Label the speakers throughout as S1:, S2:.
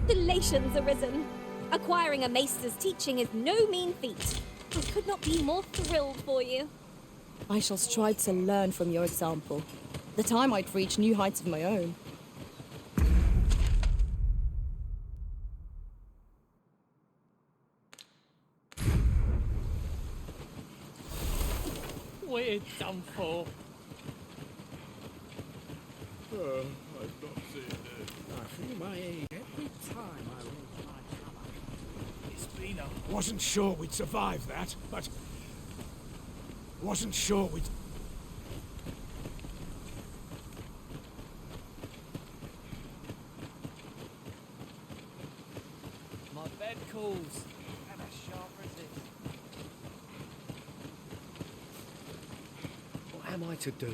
S1: Congratulations, Arisen. Acquiring a maester's teaching is no mean feat. I could not be more thrilled for you.
S2: I shall strive to learn from your example, that I might reach new heights of my own.
S3: We're done for.
S4: I've not seen it. I feel my age every time I lose my colour.
S3: It's been a...
S4: Wasn't sure we'd survive that, but... Wasn't sure we'd...
S3: My bed calls. And as sharp as this.
S5: What am I to do?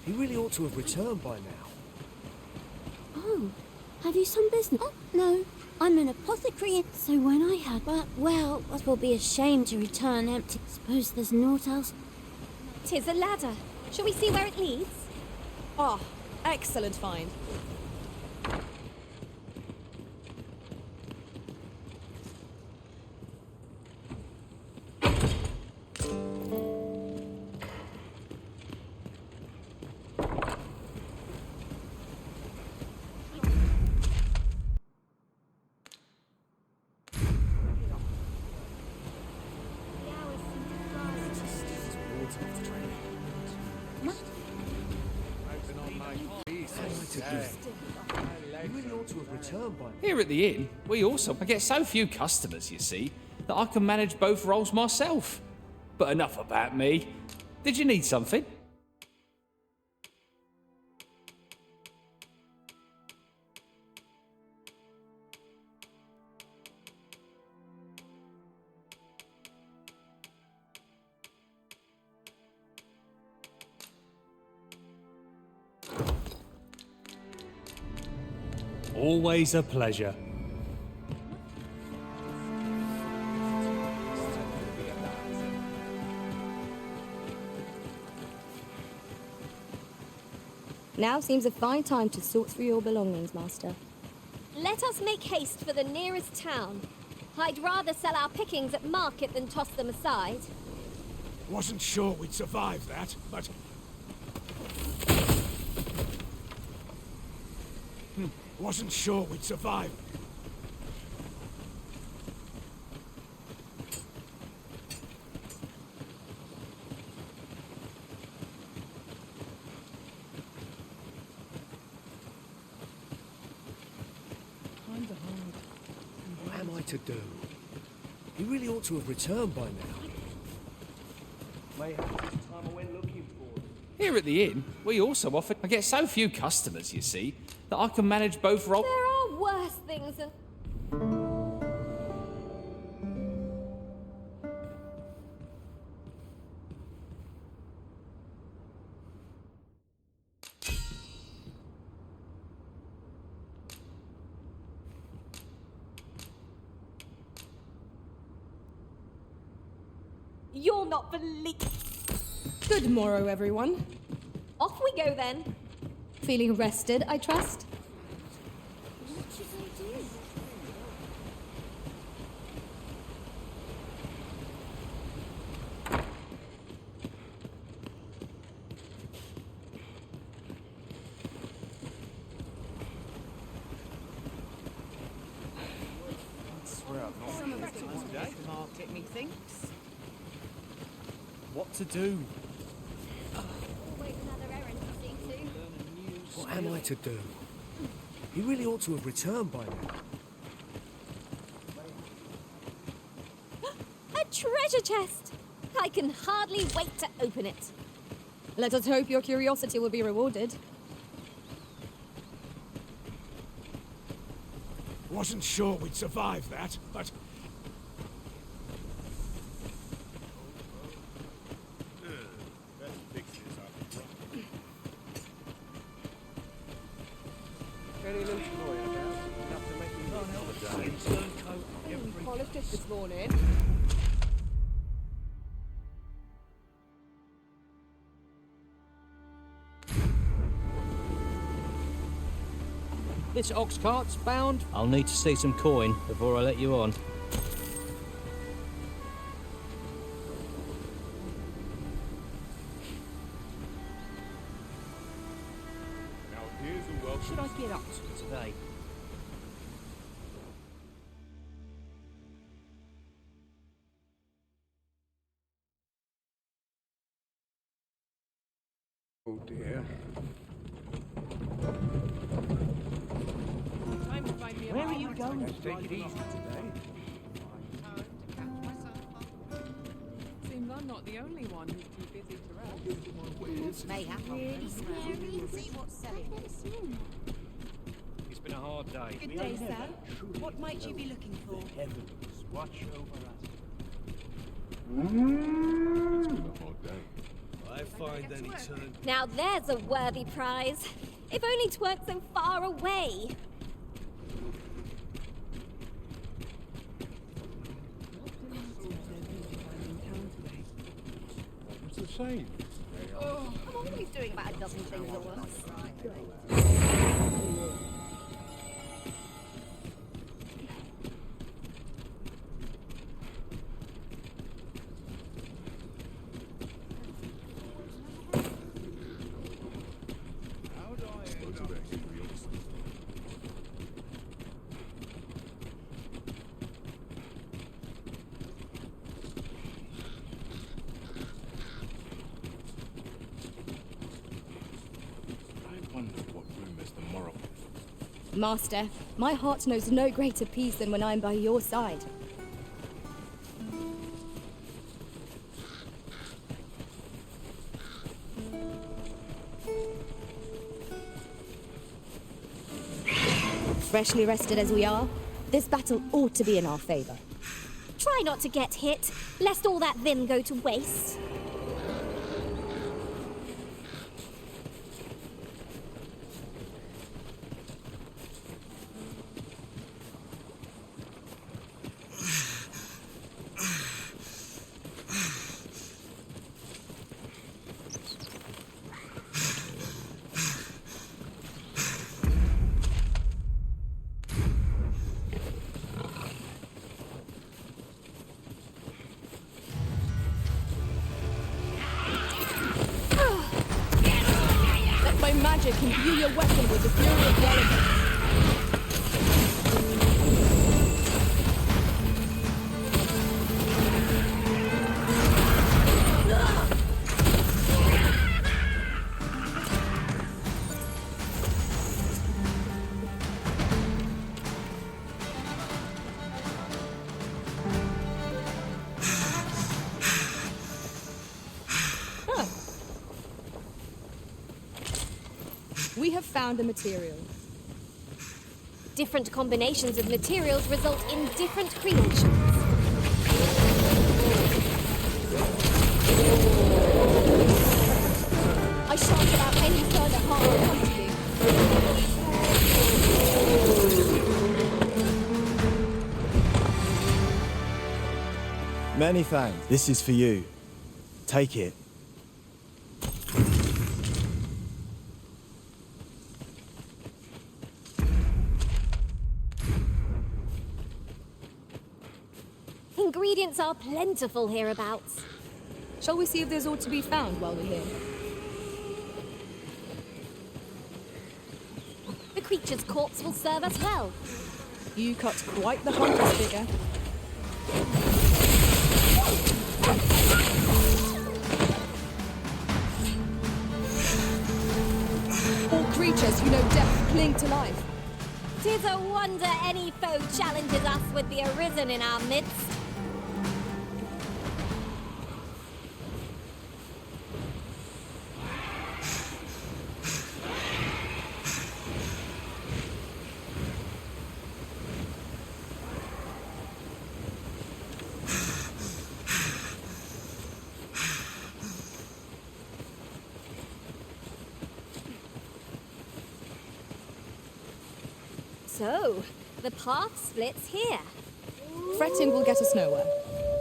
S5: He really ought to have returned by now.
S6: Oh, have you some business? Oh, no, I'm an apothecary, so when I had... But, well, that will be a shame to return empty. Suppose there's naught else.
S1: 'Tis a ladder. Shall we see where it leads?
S2: Ah, excellent find.
S5: He really ought to have returned by now.
S3: Here at the inn, we also get so few customers, you see, that I can manage both roles myself. But enough about me. Did you need something?
S7: Always a pleasure.
S2: Now seems a fine time to sort through your belongings, Master.
S1: Let us make haste for the nearest town. I'd rather sell our pickings at market than toss them aside.
S4: Wasn't sure we'd survive that, but... Wasn't sure we'd survive.
S5: What am I to do? He really ought to have returned by now. May have this time I went looking for him.
S3: Here at the inn, we also offer... I get so few customers, you see, that I can manage both roles...
S1: There are worse things than... You'll not believe...
S2: Good morrow, everyone.
S1: Off we go then.
S2: Feeling rested, I trust?
S6: What should I do?
S8: Market, methinks.
S7: What to do?
S1: Wait, another errand to see to.
S5: What am I to do? He really ought to have returned by now.
S1: A treasure chest! I can hardly wait to open it.
S2: Let us hope your curiosity will be rewarded.
S4: Wasn't sure we'd survive that, but...
S5: Any luchador about? Enough to make me run out of the day.
S2: Polished it this morning.
S5: This ox cart's bound. I'll need to see some coin before I let you on.
S4: Now here's a welcome.
S5: Should I get up to today?
S4: Oh dear.
S5: Where are you going? Let's take it easy today.
S8: Seems I'm not the only one who's too busy to rest.
S1: May have really scary. See what's selling.
S5: It's been a hard day.
S8: Good day, sir. What might you be looking for?
S5: Heavens, watch over us.
S4: It's been a hard day.
S5: I find any turn.
S1: Now there's a worthy prize. If only 'tweren't so far away.
S4: What's the same?
S1: I'm always doing about a dozen things at once.
S4: I wonder what room is the moral.
S2: Master, my heart knows no greater peace than when I am by your side. Freshly rested as we are, this battle ought to be in our favor.
S1: Try not to get hit, lest all that vim go to waste.
S2: Let my magic imbue your weapon with the fury of the elements. We have found a material.
S1: Different combinations of materials result in different creations.
S2: I shan't allow any further harm to come to you.
S9: Many thanks. This is for you. Take it.
S1: Ingredients are plentiful hereabouts.
S2: Shall we see if there's aught to be found while we're here?
S1: The creature's corpse will serve us well.
S2: You cut quite the hunter's figure. All creatures who know death cling to life.
S1: 'Tis a wonder any foe challenges us with the arisen in our midst. So, the path splits here.
S2: Fretting will get us nowhere.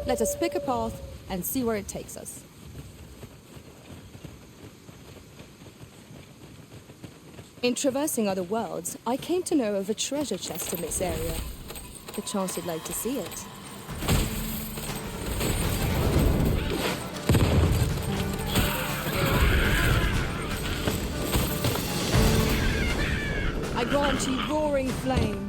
S2: Let us pick a path and see where it takes us. In traversing other worlds, I came to know of a treasure chest in this area. The chance you'd like to see it. I grant you roaring flame.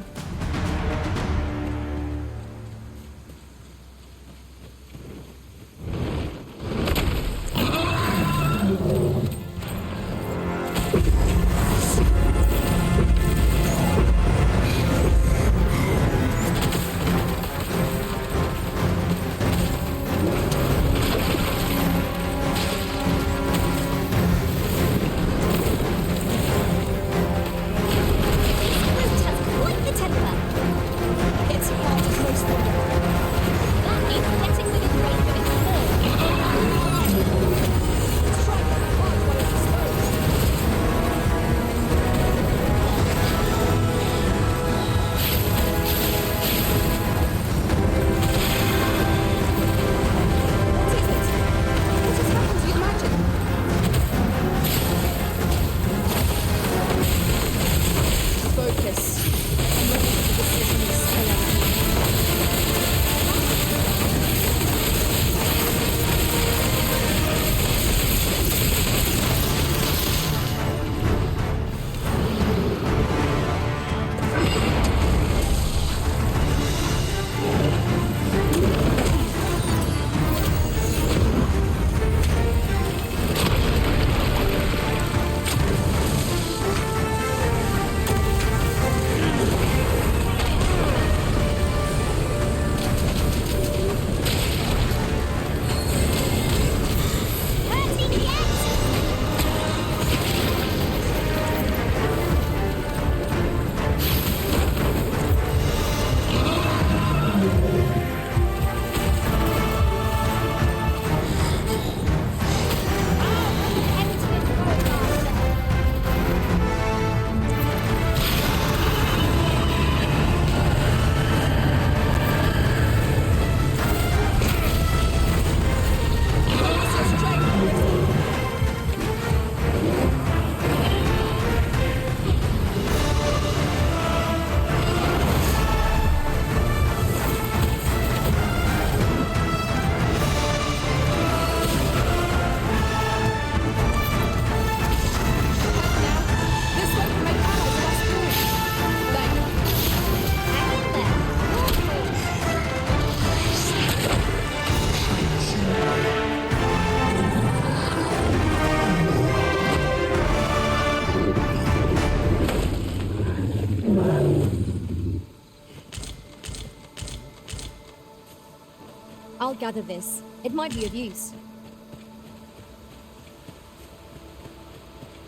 S1: I'll gather this. It might be of use.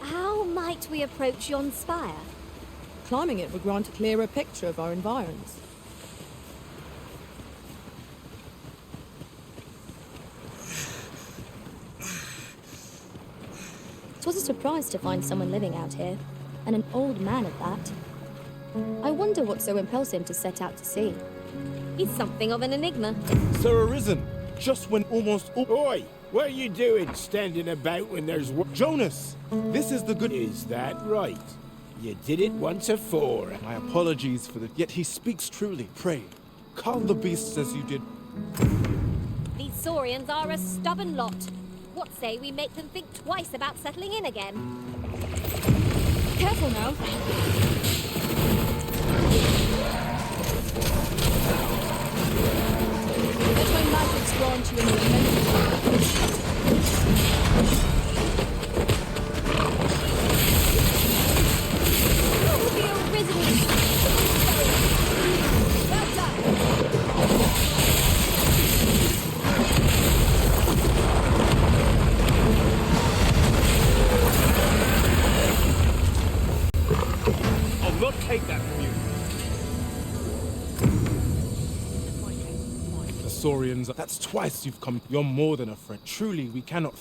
S1: How might we approach yon spire?
S2: Climbing it would grant a clearer picture of our environs.
S1: It was a surprise to find someone living out here, and an old man at that. I wonder what so impels him to set out to sea. He's something of an enigma.
S4: Sir Arisen, just when almost... Oi! What are you doing standing about when there's...
S9: Jonas! This is the good...
S4: Is that right? You did it once afore.
S9: My apologies for the... Yet he speaks truly. Pray, calm the beasts as you did.
S1: These Saurians are a stubborn lot. What say we make them think twice about settling in again?
S2: Careful now. Let my magics grant you an immense...
S1: Oh, the original! Well done!
S4: I'll not take that from you.
S9: The Saurians... That's twice you've come. You're more than a friend. Truly, we cannot...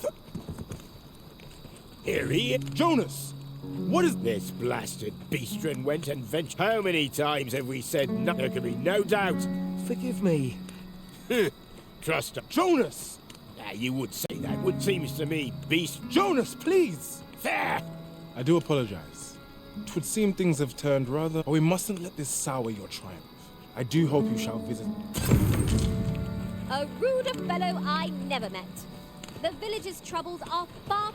S4: Here he is.
S9: Jonas! What is...
S4: This blasted beastren went and ventured. How many times have we said no? There can be no doubt.
S5: Forgive me.
S4: Trust him.
S9: Jonas!
S4: Now, you would say that. Would seems to me, beast.
S9: Jonas, please!
S4: There!
S9: I do apologize. 'Twould seem things have turned rather, but we mustn't let this sour your triumph. I do hope you shall visit.
S1: A ruder fellow I never met. The village's troubles are far.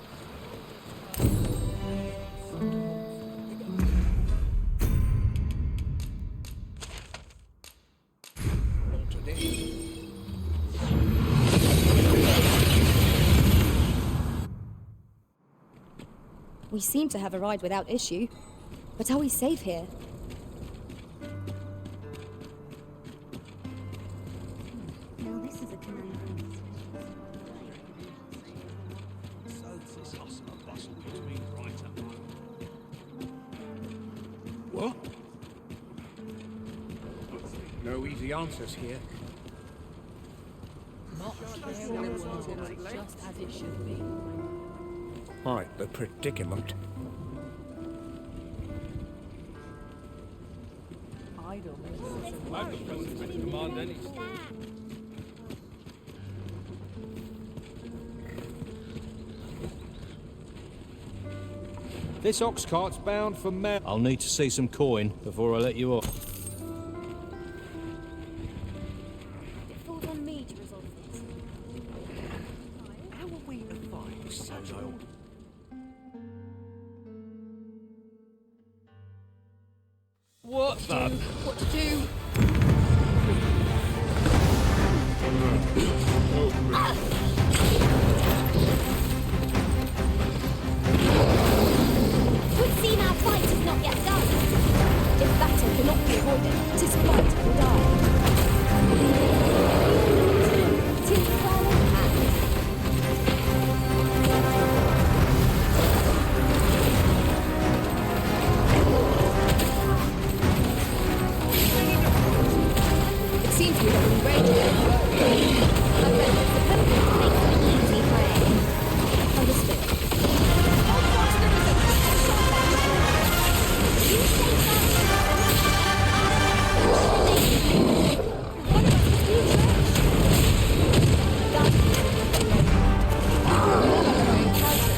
S2: We seem to have arrived without issue. But are we safe here?
S6: Now this is a conundrum.
S5: What? No easy answers here.
S8: Just as it should be.
S5: Right, the predicament.
S10: This ox cart's bound for Mer. I'll need to see some coin before I let you off.
S6: It falls on me to resolve this.
S5: How are we to find Sozo?
S3: What the?
S2: What to do?
S1: Would seem our fight is not yet done.
S2: If battle cannot be avoided, 'tis fight or die.
S1: Till fall hands.
S2: It seems we have been ready.
S1: A reference to Pokemon makes an easy prey.
S2: Understood.
S1: You say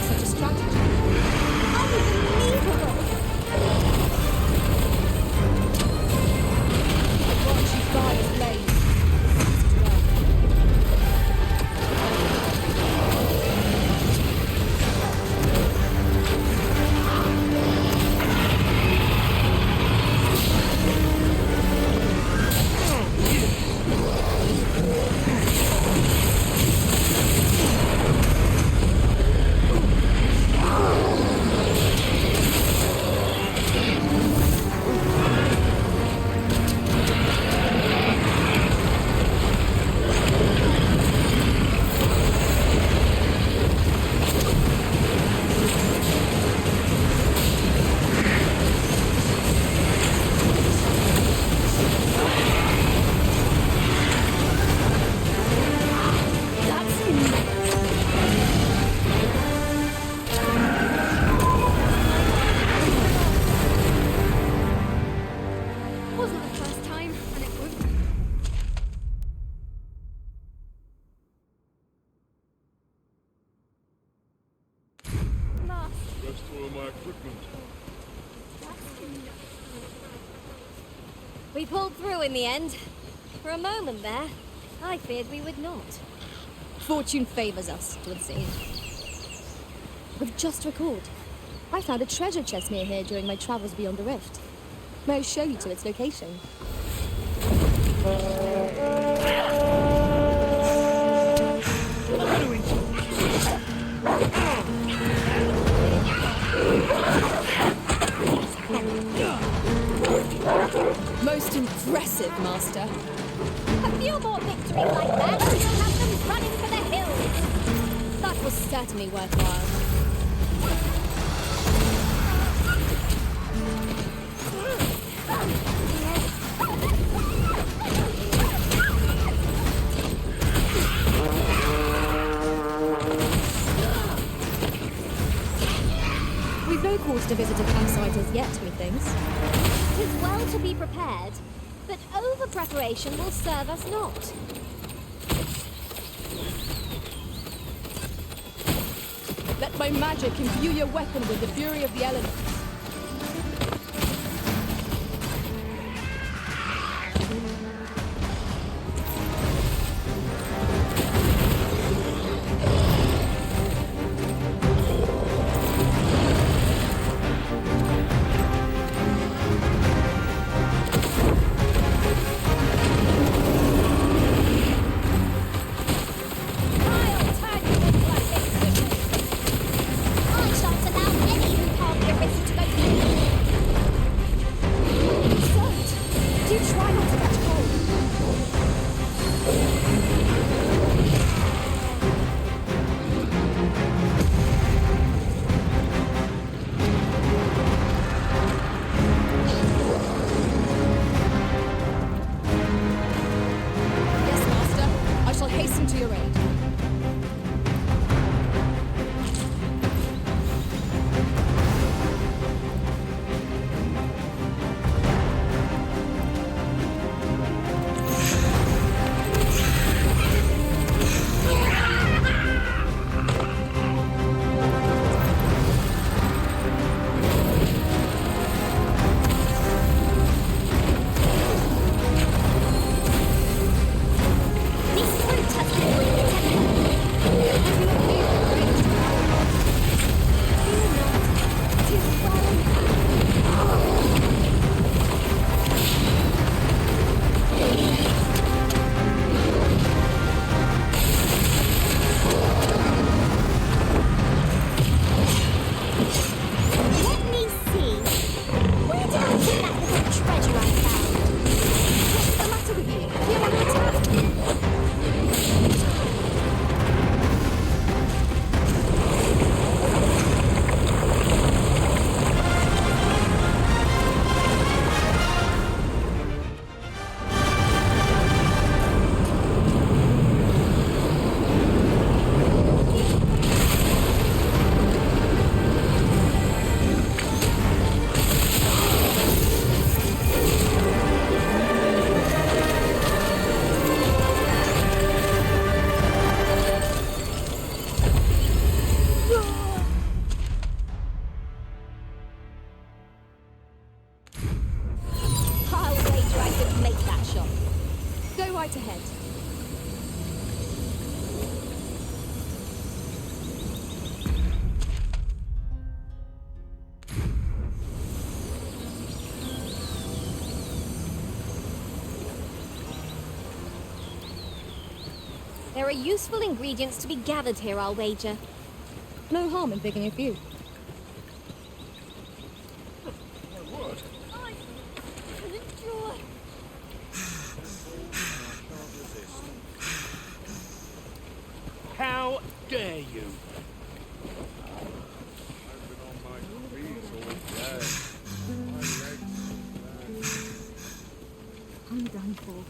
S2: Such a strategy.
S1: unbelievable.
S2: Watch you fly as blaze.
S1: Wasn't the first time, and it won't.
S4: Rest all my equipment.
S1: We pulled through in the end. For a moment there, I feared we would not.
S2: Fortune favours us, it would seem. But just recalled, I found a treasure chest near here during my travels beyond the rift. May I show you to its location? Most impressive, Master.
S1: A few more victories like that, and you'll have them running for the hills.
S2: That was certainly worthwhile. We've no cause to visit a campsite as yet, methinks.
S1: 'Tis well to be prepared, but over-preparation will serve us not.
S2: Let my magic imbue your weapon with the fury of the elements. could make that shot. Go right ahead.
S6: There are useful ingredients to be gathered here, I'll wager.
S2: No harm in picking a few.
S4: How dare you?
S2: I'm done for.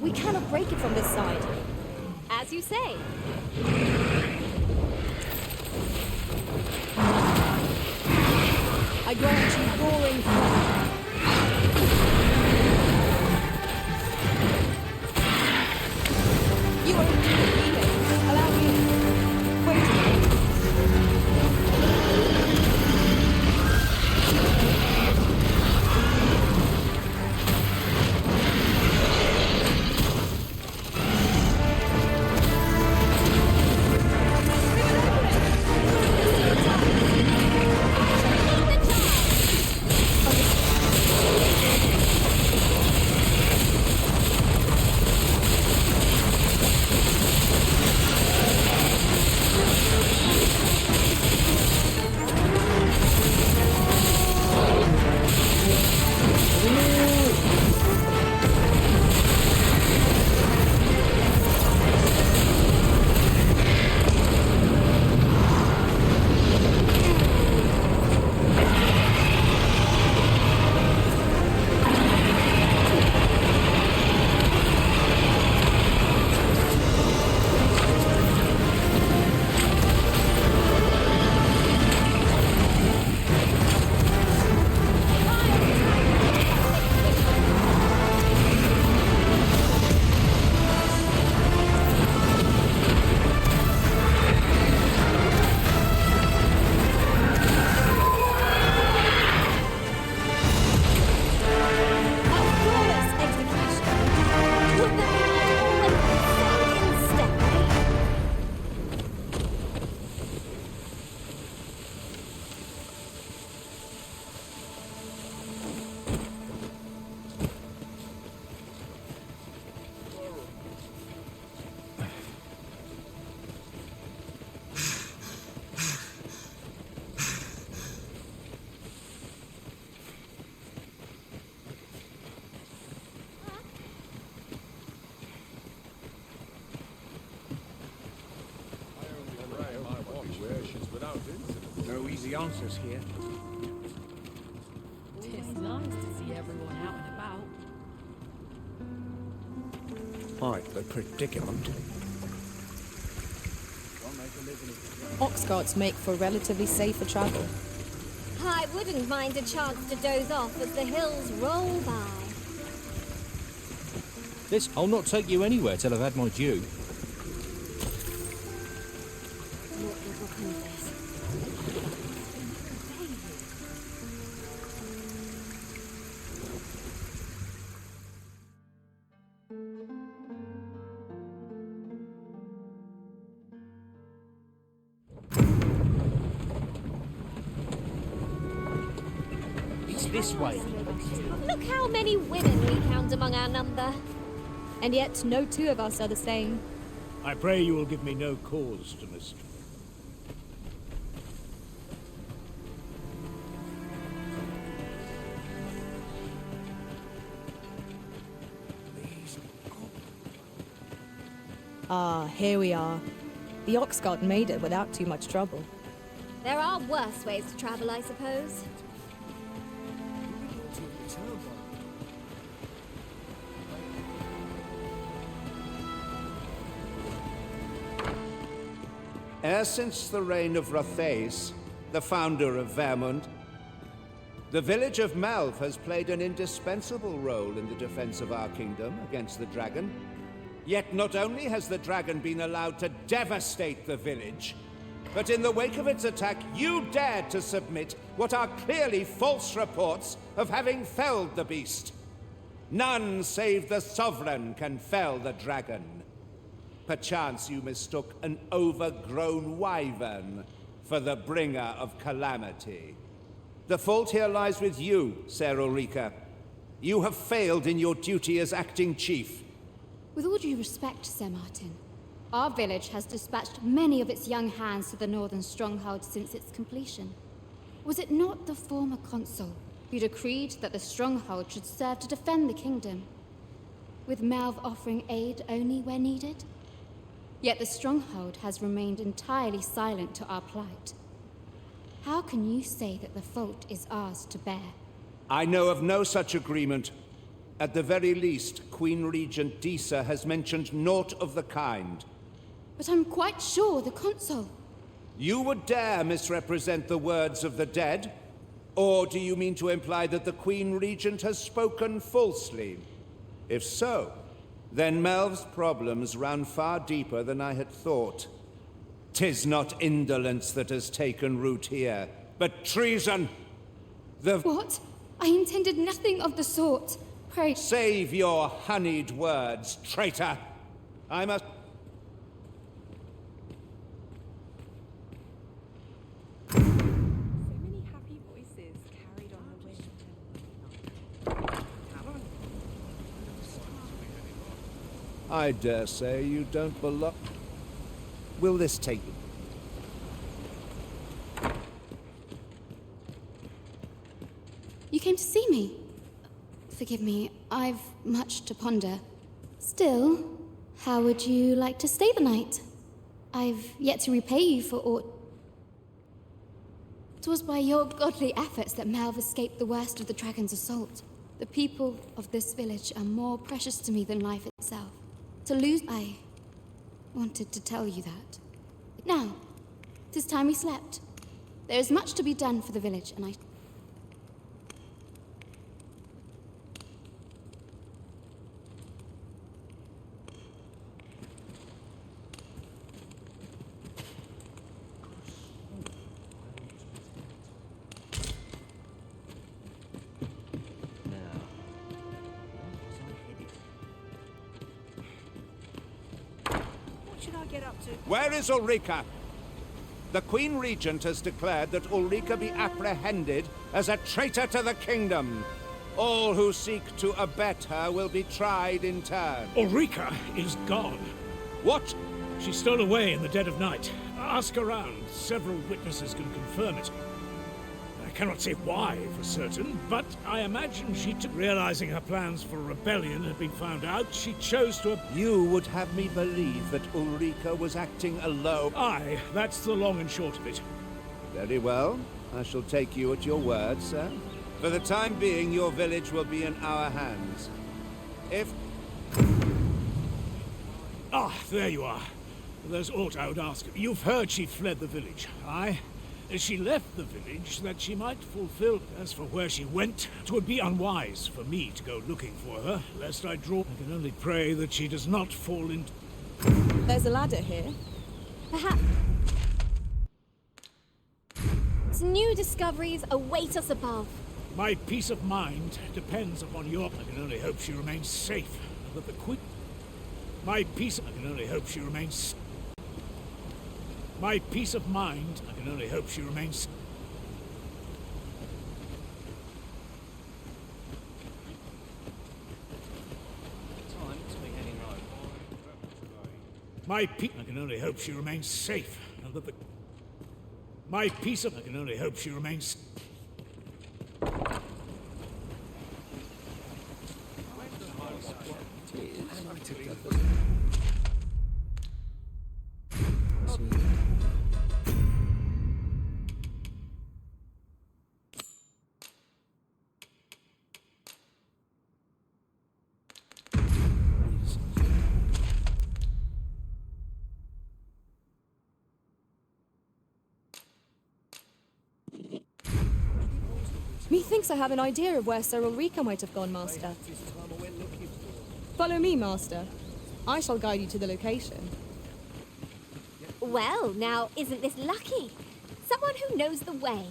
S2: We cannot break it from this side.
S6: As you say.
S2: I grant you roaring fire. You are indeed a hero. Allow me. Wait a minute.
S4: No easy answers here.
S8: It's nice to see everyone out and about.
S4: Quite the predicament.
S2: Ox carts make for relatively safer travel.
S6: I wouldn't mind a chance to doze off as the hills roll by.
S10: I'll not take you anywhere till I've had my due.
S4: It's this way.
S6: Look how many women we count among our number.
S2: And yet no two of us are the same.
S4: I pray you will give me no cause to mistrust.
S2: Ah, here we are. The ox cart made it without too much trouble.
S1: There are worse ways to travel, I suppose.
S5: E'er since the reign of Rothaeus, the founder of Vermund, the village of Malv has played an indispensable role in the defense of our kingdom against the dragon. Yet not only has the dragon been allowed to devastate the village, but in the wake of its attack, you dared to submit what are clearly false reports of having felled the beast. None save the sovereign can fell the dragon. Perchance you mistook an overgrown wyvern for the bringer of calamity. The fault here lies with you, Sir Ulrika. You have failed in your duty as acting chief.
S11: With all due respect, Sir Martin, our village has dispatched many of its young hands to the northern stronghold since its completion. Was it not the former consul who decreed that the stronghold should serve to defend the kingdom, with Malv offering aid only where needed? Yet the stronghold has remained entirely silent to our plight. How can you say that the fault is ours to bear?
S5: I know of no such agreement. At the very least, Queen Regent Disa has mentioned naught of the kind.
S11: But I'm quite sure the consul...
S5: You would dare misrepresent the words of the dead? Or do you mean to imply that the Queen Regent has spoken falsely? If so, then Melv's problems run far deeper than I had thought. 'Tis not indolence that has taken root here, but treason.
S11: What? I intended nothing of the sort. Pray...
S5: Save your honeyed words, traitor! I must...
S8: So many happy voices carried on the wind.
S5: I dare say you don't belong... Will this take you?
S11: You came to see me? Forgive me, I've much to ponder. Still, how would you like to stay the night? I've yet to repay you for aught... It was by your godly efforts that Malv escaped the worst of the dragon's assault. The people of this village are more precious to me than life itself. To lose... I wanted to tell you that. Now, 'tis time we slept. There is much to be done for the village, and I...
S5: Where is Ulrika? The Queen Regent has declared that Ulrika be apprehended as a traitor to the kingdom. All who seek to abet her will be tried in turn.
S4: Ulrika is gone.
S5: What?
S4: She stole away in the dead of night. Ask around. Several witnesses can confirm it. I cannot say why for certain, but I imagine she took... Realizing her plans for rebellion had been found out, she chose to...
S5: You would have me believe that Ulrika was acting alone.
S4: Aye, that's the long and short of it.
S5: Very well. I shall take you at your word, sir. For the time being, your village will be in our hands. If...
S4: Ah, there you are. There's aught I would ask. You've heard she fled the village, aye? She left the village that she might fulfill. As for where she went, 'twould be unwise for me to go looking for her, lest I draw... I can only pray that she does not fall into...
S2: There's a ladder here.
S1: Perhaps... New discoveries await us above.
S4: My peace of mind depends upon your... I can only hope she remains safe, and that the Queen... My peace... I can only hope she remains... My peace of mind, I can only hope she remains... I can only hope she remains safe, and that the... My peace of... I can only hope she remains...
S2: Methinks I have an idea of where Sir Ulrika might have gone, Master. Follow me, Master. I shall guide you to the location.
S6: Well, now, isn't this lucky? Someone who knows the way.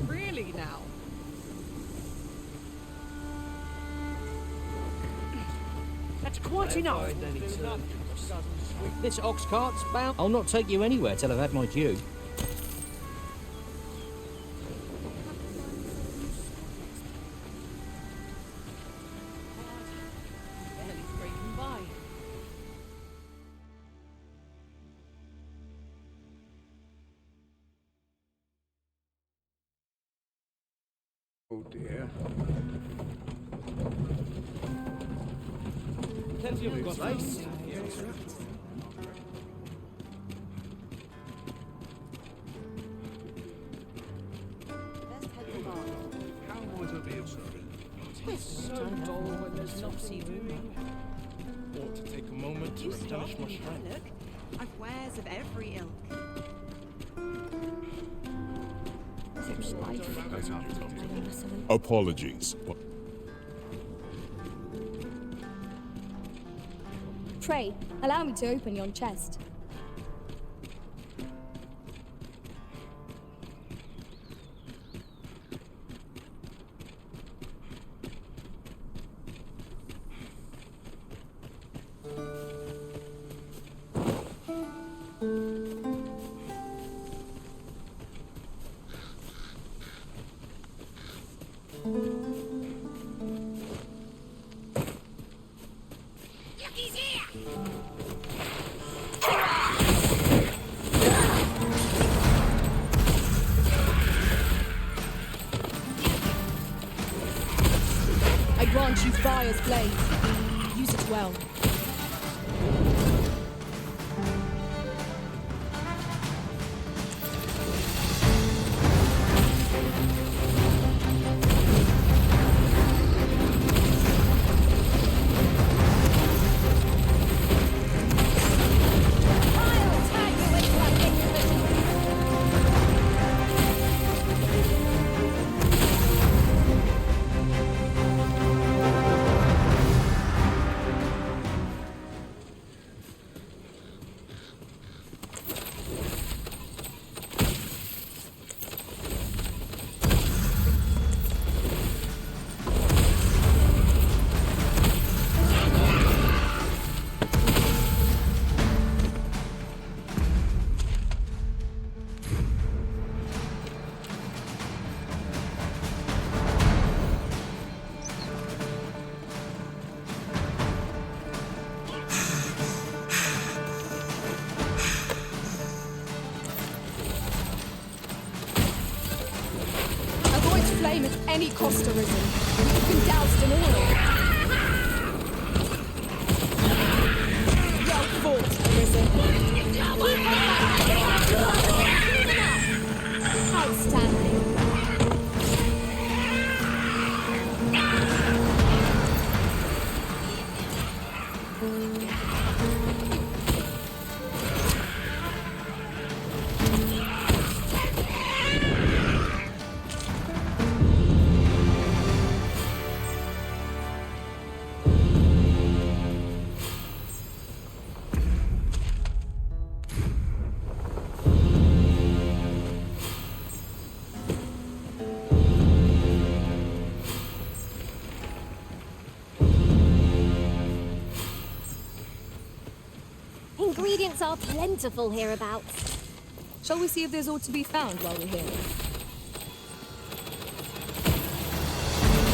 S8: Really now?
S12: That's quite enough.
S10: This ox cart's bound. I'll not take you anywhere till I've had my due.
S8: Barely scraping by.
S4: Oh dear.
S12: Plenty of place.
S8: It's so dull when there's not moving.
S9: Ought to take a moment to replenish my strength.
S13: Look, I've wares of every ilk.
S14: Apologies.
S2: Pray, allow me to open yon chest. I grant you fire's blade. Use it well. Flame at any cost arisen. You've been doused in oil. Well fought, arisen. Outstanding.
S6: Ingredients are plentiful hereabouts.
S2: Shall we see if there's aught to be found while we're here?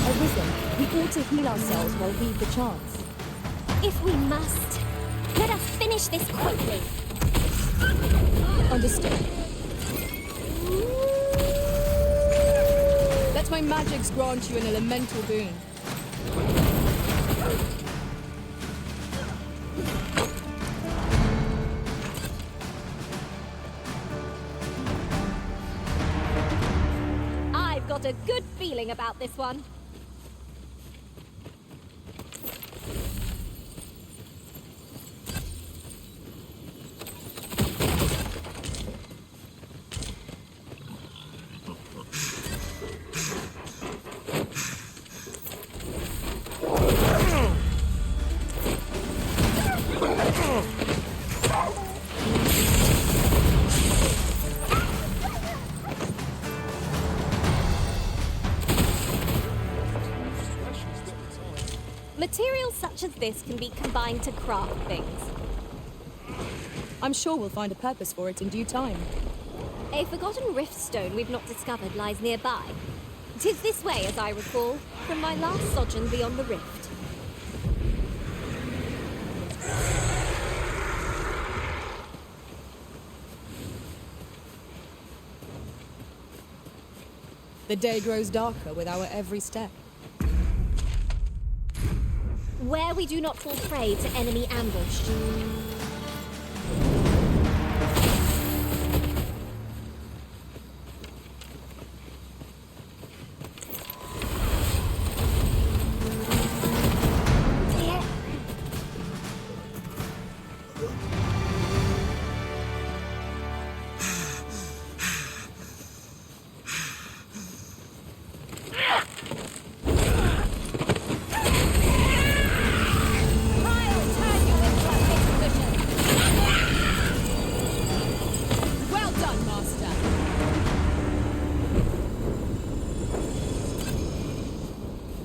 S2: Arisen, we ought to heal ourselves while we've the chance.
S6: If we must, let us finish this quickly.
S2: Understood. Let my magics grant you an elemental boon.
S1: a good feeling about this one. Materials such as this can be combined to craft things.
S2: I'm sure we'll find a purpose for it in due time.
S1: A forgotten rift stone we've not discovered lies nearby. 'Tis this way, as I recall, from my last sojourn beyond the rift.
S2: The day grows darker with our every step.
S1: Where we do not fall prey to enemy ambush.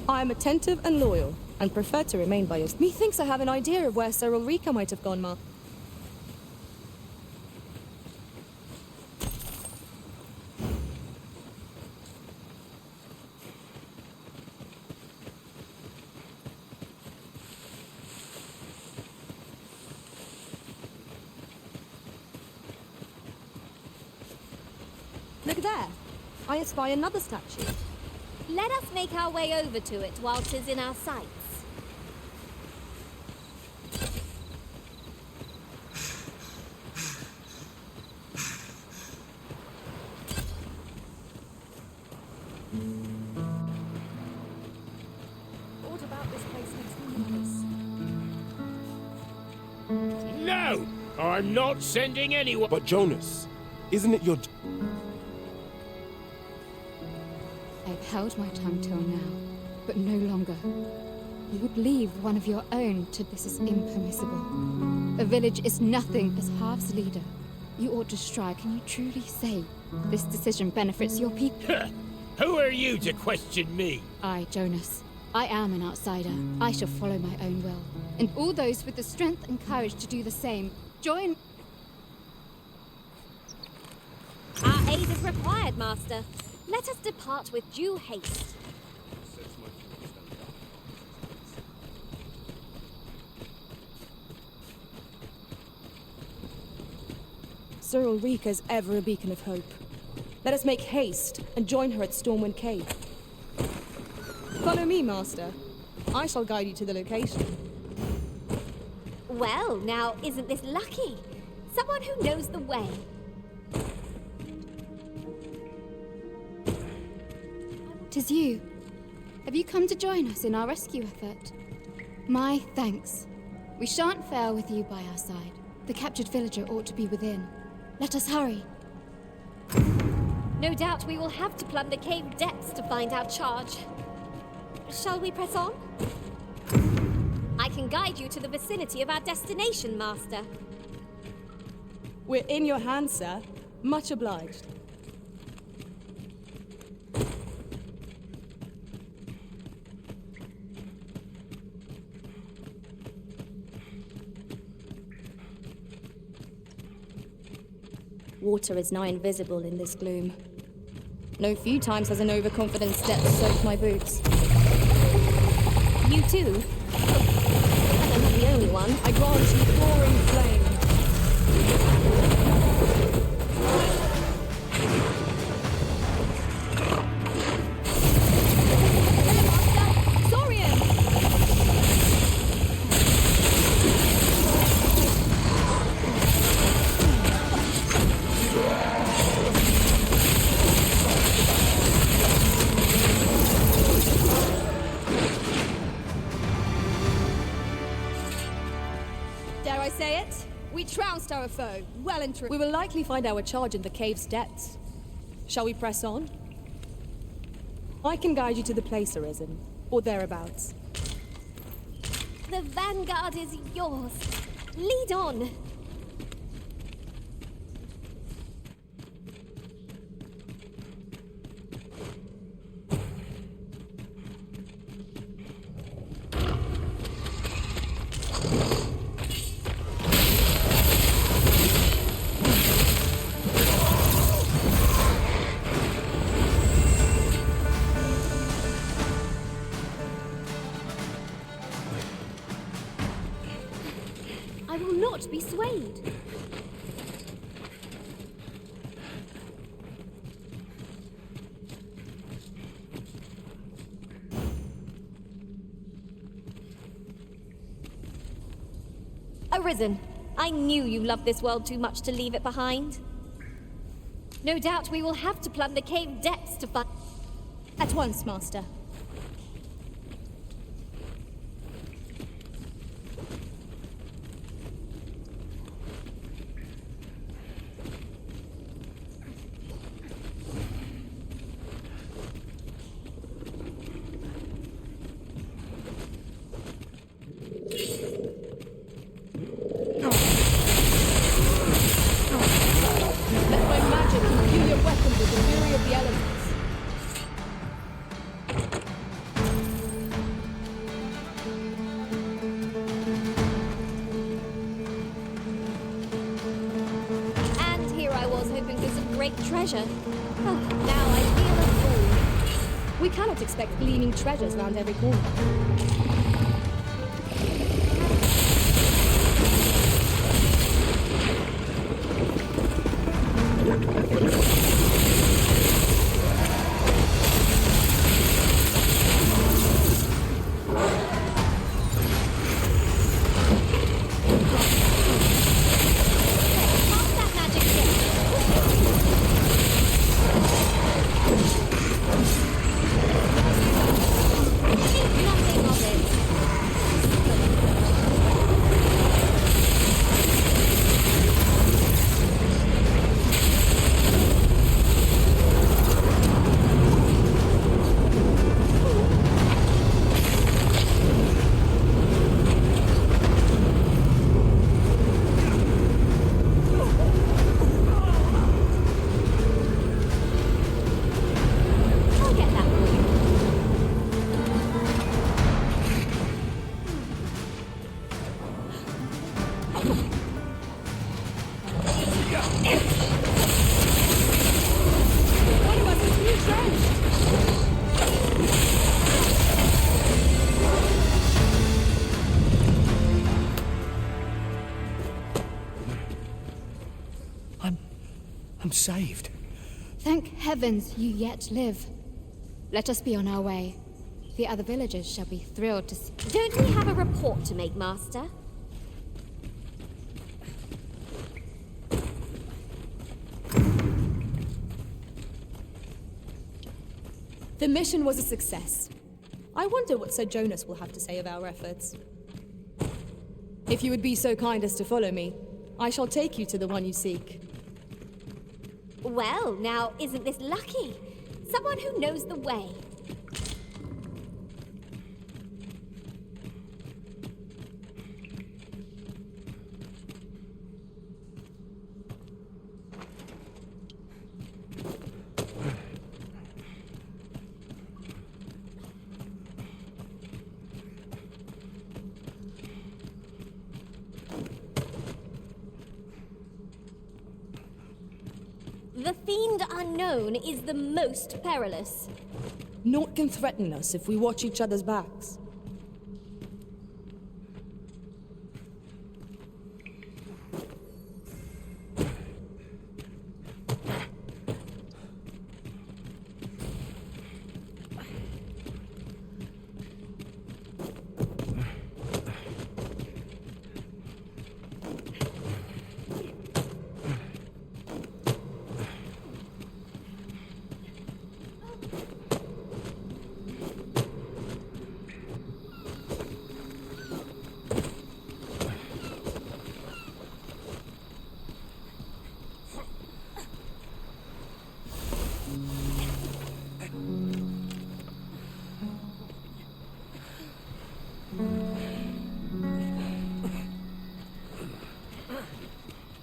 S2: I am attentive and loyal, and prefer to remain by your... Methinks I have an idea of where Sir Ulrika might have gone, Ma. Look there. I espy another statue.
S1: Let us make our way over to it while 'tis in our sights.
S2: What about this place makes me nervous?
S14: No! I'm not sending anyone.
S9: But Jonas, isn't it your...
S11: I've held my tongue till now, but no longer. You would leave one of your own to this is impermissible. A village is nothing as half's leader. You ought to strike, and you truly say this decision benefits your people.
S14: Who are you to question me?
S11: I, Jonas. I am an outsider. I shall follow my own will. And all those with the strength and courage to do the same, join...
S1: Our aid is required, Master. Let us depart with due haste.
S2: Sir Ulrika is ever a beacon of hope. Let us make haste and join her at Stormwind Cave. Follow me, Master. I shall guide you to the location.
S1: Well, now, isn't this lucky? Someone who knows the way.
S11: Tis you. Have you come to join us in our rescue effort? My thanks. We shan't fail with you by our side. The captured villager ought to be within. Let us hurry.
S1: No doubt we will have to plumb the cave depths to find our charge. Shall we press on? I can guide you to the vicinity of our destination, Master.
S2: We're in your hands, sir. Much obliged. Water is nigh invisible in this gloom. No few times has an overconfident step soaked my boots.
S1: You too? I'm not the only one.
S2: I grant you roaring flame. Dare I say it? We trounced our foe, well and true. We will likely find our charge in the cave's depths. Shall we press on? I can guide you to the place, Arisen, or thereabouts.
S1: The vanguard is yours. Lead on. I will not be swayed. Arisen, I knew you loved this world too much to leave it behind. No doubt we will have to plumb the cave depths to find...
S2: At once, Master.
S1: Treasure. Oh, now I feel a fool.
S2: We cannot expect gleaming treasures round every corner.
S14: I'm saved.
S11: Thank heavens you yet live. Let us be on our way. The other villagers shall be thrilled to see...
S1: Don't we have a report to make, Master?
S2: The mission was a success. I wonder what Sir Jonas will have to say of our efforts. If you would be so kind as to follow me, I shall take you to the one you seek.
S1: Well, now, isn't this lucky? Someone who knows the way. The fiend unknown is the most perilous.
S2: Naught can threaten us if we watch each other's backs.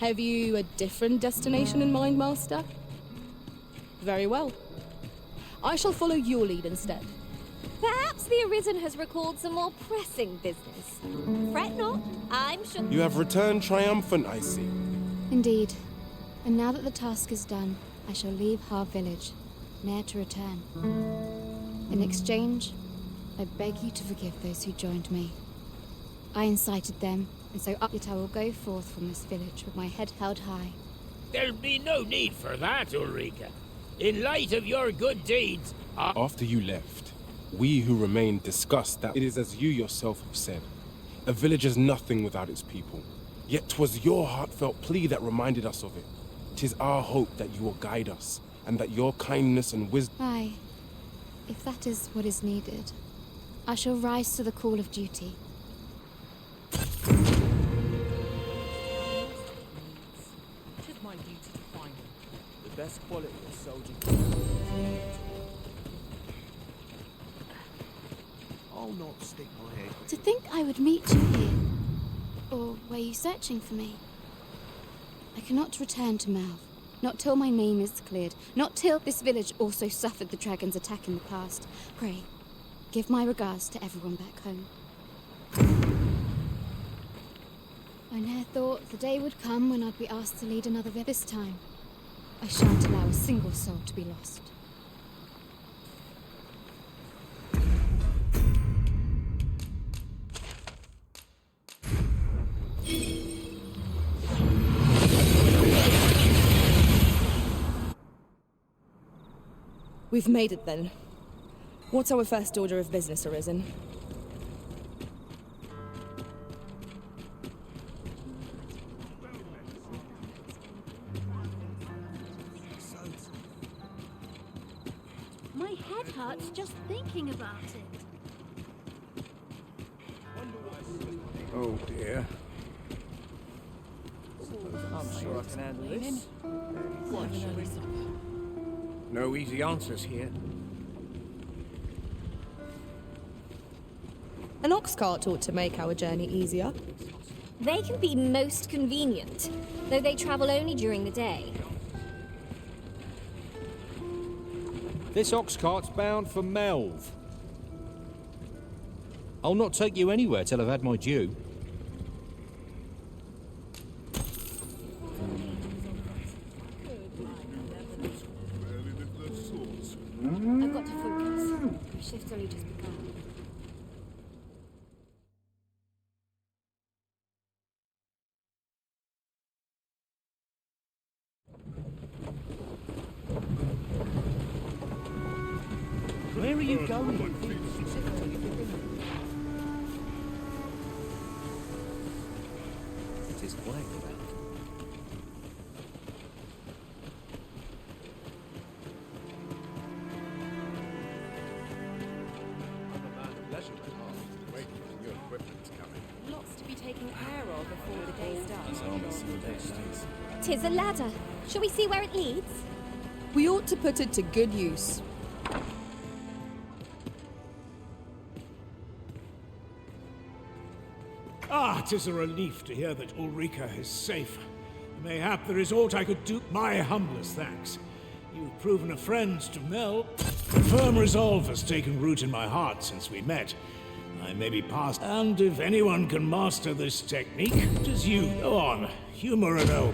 S2: Have you a different destination in mind, Master? Very well. I shall follow your lead instead.
S1: Perhaps the Arisen has recalled some more pressing business. Fret not, I'm sure.
S9: You have returned triumphant, I see.
S11: Indeed. And now that the task is done, I shall leave Har village, ne'er to return. In exchange, I beg you to forgive those who joined me. I incited them, and so yet I will go forth from this village with my head held high.
S15: There'll be no need for that, Ulrika. In light of your good deeds,
S9: After you left, we who remained discussed that it is as you yourself have said. A village is nothing without its people. Yet 'twas your heartfelt plea that reminded us of it. 'Tis our hope that you will guide us, and that your kindness and wisdom...
S11: Aye. If that is what is needed, I shall rise to the call of duty.
S12: Tis my duty to find the best quality of soldier. I'll not stick my head.
S11: To think I would meet you here. Or were you searching for me? I cannot return to Malv. Not till my name is cleared. Not till this village also suffered the dragon's attack in the past. Pray, give my regards to everyone back home. I ne'er thought the day would come when I'd be asked to lead another village. This time, I shan't allow a single soul to be lost.
S2: We've made it then. What's our first order of business, Arisen?
S6: My head hurts just thinking about it.
S4: Oh dear.
S12: I'm sure I can handle this.
S4: No easy answers here.
S2: An ox cart ought to make our journey easier.
S1: They can be most convenient, though they travel only during the day.
S10: This ox cart's bound for Melv. I'll not take you anywhere till I've had my due.
S1: I've got to focus. My shift's only just begun.
S12: Where are you going? It is quiet about.
S13: Lots to be taken care of before the day starts.
S1: 'Tis a ladder. Shall we see where it leads?
S2: We ought to put it to good use.
S4: Ah, 'tis a relief to hear that Ulrika is safe. Mayhap there is aught I could do. My humblest thanks. You've proven a friend to Mel. A firm resolve has taken root in my heart since we met. I may be past, and if anyone can master this technique, it is you. Go on, humor and all.